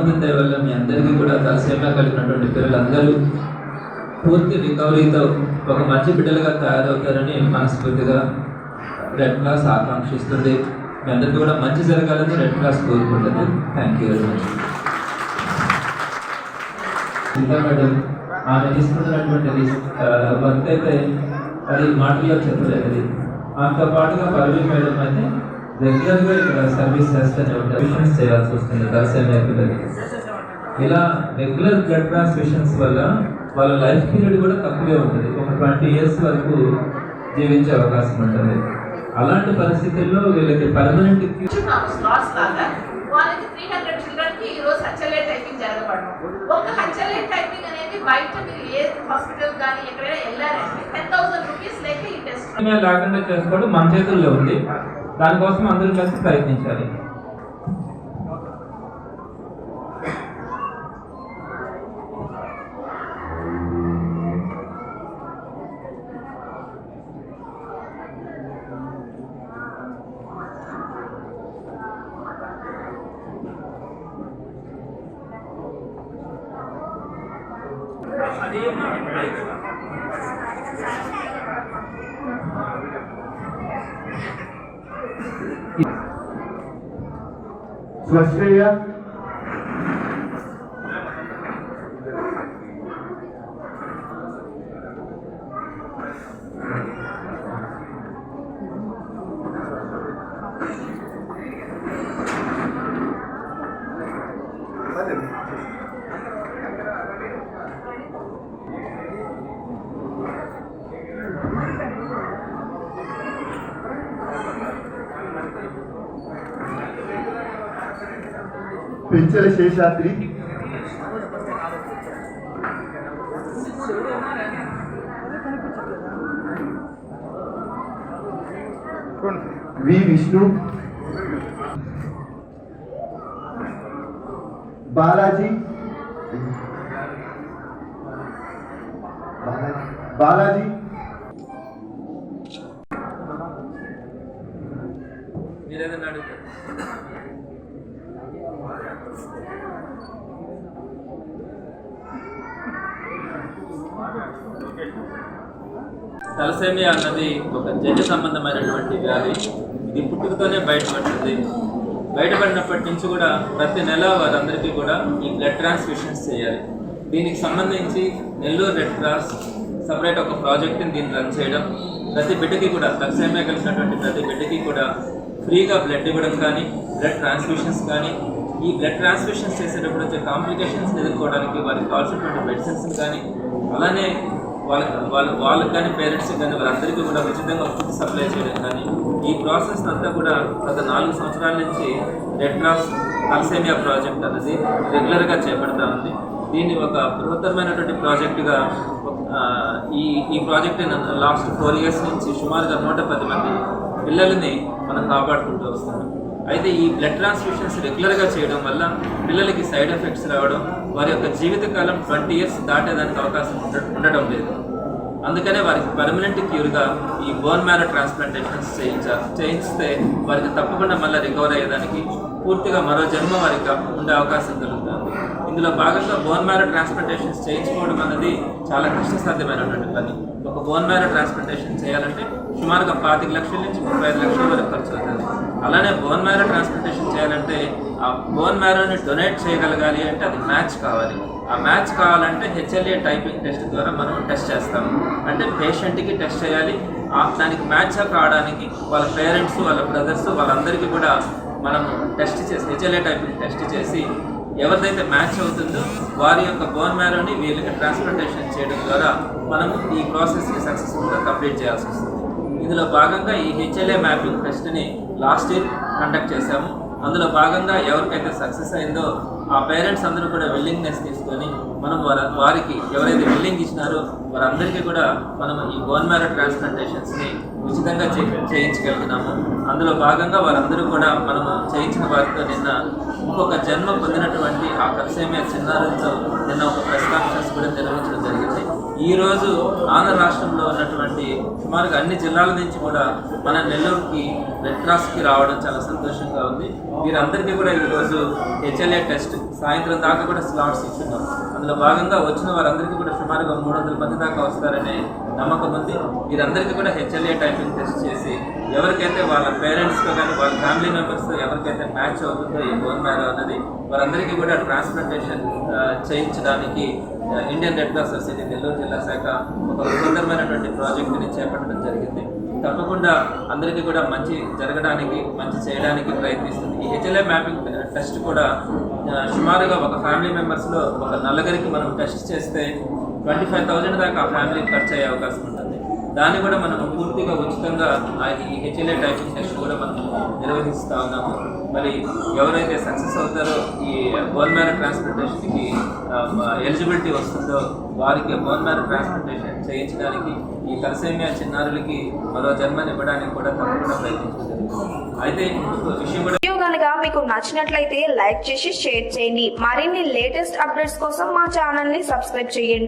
భగవంతుని దయ వల్ల మీ అందరికీ కూడా తలసేమ కలిగినటువంటి పిల్లలందరూ పూర్తి రికవరీతో ఒక మంచి బిడ్డలుగా తయారవుతారని మనస్ఫూర్తిగా రెడ్ క్రాస్ ఆకాంక్షిస్తుంది. మీ అందరికీ కూడా మంచి జరగాలని రెడ్ క్రాస్ కోరుకుంటుంది. Thank you very much. ఇంకా మేడం ఆమె తీసుకున్నటువంటి వర్క్ అయితే అది మాటల్లో చెప్పలేదు. ఆమెతో పాటుగా పర్వీ మేడం అయితే రెగ్యులర్గా ఇక్కడ సర్వీస్ చేస్తూనే ఉంటారు. ట్రాన్స్ఫ్యూషన్స్ చేయాల్సి వస్తుంది తలసేమియా పిల్లలకి. ఇలా రెగ్యులర్ బ్లడ్ ట్రాన్స్ఫ్యూషన్స్ వల్ల వాళ్ళ లైఫ్ పీరియడ్ కూడా తక్కువే ఉంటుంది. ఒక 20 years వరకు జీవించే అవకాశం ఉంటుంది. అలాంటి పరిస్థితుల్లో వీళ్ళకి పర్మనెంట్ వాళ్ళకి 300 చిల్డ్రన్కి ఈరోజు హెచ్ఎల్ఏ టైపింగ్ జరగబడడం. ఒక హెచ్ఎల్ఏ టైపింగ్ అనేది బయట మీరు ఏ హాస్పిటల్ కానీ ఎక్కడైనా వెళ్ళారంటే 10,000 రూపీస్ లేక ఈ టెస్ట్ లేకుండా చేసుకోవడం మన చేతుల్లో ఉంది. దానికోసం అందరూ కలిసి ప్రయత్నించాలి. స్వశ్రేయ పెంచల శేషాద్రి, వి విష్ణు, బాలాజీ మీరేదన్నా అడుగుతారు. తలసేమియా అన్నది ఒక జన్యు సంబంధమైనటువంటి వ్యాధి. ఇది పుట్టుకతోనే బయటపడుతుంది. బయటపడినప్పటి నుంచి కూడా ప్రతి నెల వారందరికీ కూడా ఈ బ్లడ్ ట్రాన్స్ఫ్యూషన్స్ చేయాలి. దీనికి సంబంధించి నెల్లూరు రెడ్ క్రాస్ సపరేట్ ఒక ప్రాజెక్ట్ని దీన్ని రన్ చేయడం, ప్రతి బిడ్డకి కూడా తలసేమియా కలిగినటువంటి ప్రతి బిడ్డకి కూడా ఫ్రీగా బ్లడ్ ఇవ్వడం కానీ, బ్లడ్ ట్రాన్స్ఫ్యూషన్స్ కానీ, ఈ బ్లడ్ ట్రాన్స్ఫ్యూషన్స్ చేసేటప్పుడు వచ్చే కాంప్లికేషన్స్ ఎదుర్కోవడానికి వారికి కావాల్సినటువంటి మెడిసిన్స్ కానీ, అలానే వాళ్ళకి కానీ పేరెంట్స్కి కానీ వాళ్ళందరికీ కూడా ఉచితంగా ఫుడ్ సప్లై చేయడం కానీ, ఈ ప్రాసెస్ అంతా కూడా గత 4 సంవత్సరాల నుంచి రెడ్ క్రాస్ తలసేమియా ప్రాజెక్ట్ అనేది రెగ్యులర్గా చేపడతా ఉంది. దీన్ని ఒక బృహత్తరమైనటువంటి ప్రాజెక్టుగా ఈ ప్రాజెక్ట్ లాస్ట్ 4 years నుంచి సుమారుగా 110 మంది పిల్లల్ని మనం కాపాడుకుంటూ వస్తున్నాం. అయితే ఈ బ్లడ్ ట్రాన్స్ఫ్యూషన్స్ రెగ్యులర్గా చేయడం వల్ల పిల్లలకి సైడ్ ఎఫెక్ట్స్ రావడం, వారి యొక్క జీవితకాలం 20 years దాటేదానికి అవకాశం ఉండడం లేదు. అందుకనే వారికి పర్మనెంట్ క్యూర్గా ఈ బోన్ మ్యారో ట్రాన్స్ప్లాంటేషన్స్ చేయిస్తే వారికి తప్పకుండా మళ్ళీ రికవర్ అయ్యేదానికి పూర్తిగా మరో జన్మ వారికి ఉండే అవకాశం కలుగుతుంది. ఇందులో భాగంగా బోన్ మ్యారో ట్రాన్స్ప్లాంటేషన్స్ చేయించుకోవడం అనేది చాలా కష్టసాధ్యమైనటువంటి పని. ఒక బోన్ మ్యారో ట్రాన్స్ప్లాంటేషన్ చేయాలంటే సుమారుగా 25 లక్షల నుంచి 35 లక్షల వరకు ఖర్చు అవుతుంది. అలానే బోన్ మ్యారో ట్రాన్స్ప్లాంటేషన్ చేయాలంటే ఆ బోన్ మ్యారోని డొనేట్ చేయగలగాలి అంటే అది మ్యాచ్ కావాలి. ఆ మ్యాచ్ కావాలంటే హెచ్ఎల్ఏ టైపింగ్ టెస్ట్ ద్వారా మనం టెస్ట్ చేస్తాము. అంటే పేషెంట్కి టెస్ట్ చేయాలి. దానికి మ్యాచ్ కావడానికి వాళ్ళ పేరెంట్స్, వాళ్ళ బ్రదర్స్, వాళ్ళందరికీ కూడా మనము టెస్ట్ చేసి హెచ్ఎల్ఏ టైపింగ్ టెస్ట్ చేసి ఎవరిదైతే మ్యాచ్ అవుతుందో వారి యొక్క బోన్ మ్యారోని వీళ్ళకి ట్రాన్స్ప్లాంటేషన్ చేయడం ద్వారా మనము ఈ ప్రాసెస్ని సక్సెస్ఫుల్గా కంప్లీట్ చేయాల్సి వస్తుంది. ఇందులో భాగంగా ఈ హెచ్ఎల్ఏ మ్యాపింగ్ టెస్ట్ని లాస్ట్ ఇయర్ కండక్ట్ చేశాము. అందులో భాగంగా ఎవరికైతే సక్సెస్ అయిందో ఆ పేరెంట్స్ అందరూ కూడా విల్లింగ్నెస్ తీసుకొని మనం వారికి ఎవరైతే విల్లింగ్ ఇచ్చినారో వారందరికీ కూడా మనం ఈ బోన్ మ్యారో ట్రాన్స్ప్లాంటేషన్స్ని ఉచితంగా చేయించగలిగినాము. అందులో భాగంగా వారందరూ కూడా మనము చేయించిన వారితో నిన్న ఇంకొక జన్మ పొందినటువంటి ఆ తలసేమియా చిన్నారులతో నిన్న ఒక ప్రెస్ కాన్ఫరెన్స్ కూడా నిర్వహించడం జరిగింది. ఈరోజు ఆంధ్ర రాష్ట్రంలో ఉన్నటువంటి సుమారుగా అన్ని జిల్లాల నుంచి కూడా మన నెల్లూరుకి రెడ్ క్రాస్కి రావడం చాలా సంతోషంగా ఉంది. వీరందరికీ కూడా ఈరోజు హెచ్ఎల్ఏ టెస్ట్ సాయంత్రం దాకా కూడా స్లాట్స్ ఇస్తున్నాం. అందులో భాగంగా వచ్చిన వారందరికీ కూడా సుమారుగా 300 మంది దాకా వస్తారనే నమ్మకం ఉంది. వీరందరికీ కూడా హెచ్ఎల్ఏ టైపింగ్ టెస్ట్ చేసి ఎవరికైతే వాళ్ళ పేరెంట్స్తో కానీ వాళ్ళ ఫ్యామిలీ మెంబర్స్తో ఎవరికైతే మ్యాచ్ అవుతుందో ఈ బోన్ మ్యారో అన్నది వారందరికీ కూడా ట్రాన్స్ప్లాంటేషన్ చేయించడానికి Indian red cross society Nellore జిల్లా శాఖ ఒక సుందరమైనటువంటి ప్రాజెక్టుని చేపట్టడం జరిగింది. తప్పకుండా అందరికీ కూడా మంచి జరగడానికి మంచి చేయడానికి ప్రయత్నిస్తుంది. ఈ హెచ్ఎల్ఏ మ్యాపింగ్ టెస్ట్ కూడా సుమారుగా ఒక ఫ్యామిలీ మెంబర్స్లో ఒక నలుగురికి మనం టెస్ట్ చేస్తే 25,000 దాకా ఆ ఫ్యామిలీకి ఖర్చు అయ్యే అవకాశం ఉంటుంది. దాన్ని కూడా మనం పూర్తిగా ఉచితంగా ఈ హెచ్ఎల్ఏ టైపింగ్ టెస్ట్ కూడా మనం నిర్వహిస్తూ ఉన్నాము. మరి ఎవరైతే సక్సెస్ అవుతారో ఈ బోన్ మ్యారో ట్రాన్స్ప్లాంటేషన్కి ఎలిజిబిలిటీ వస్తుందో వారికి బోన్ మ్యారో ట్రాన్స్ప్లాంటేషన్ చేయించడానికి ఈ తలసేమియా చిన్నారులకి మరో జన్మని ఇవ్వడానికి కూడా తప్పకుండా ప్రయత్నించడం. అయితే ఇంకొక విషయం కూడా కనుక మీకు నచ్చినట్లయితే లైక్ చేసి షేర్ చేయండి. మరిన్ని లేటెస్ట్ అప్డేట్స్ కోసం మా ఛానల్ ని సబ్స్క్రైబ్ చేయండి.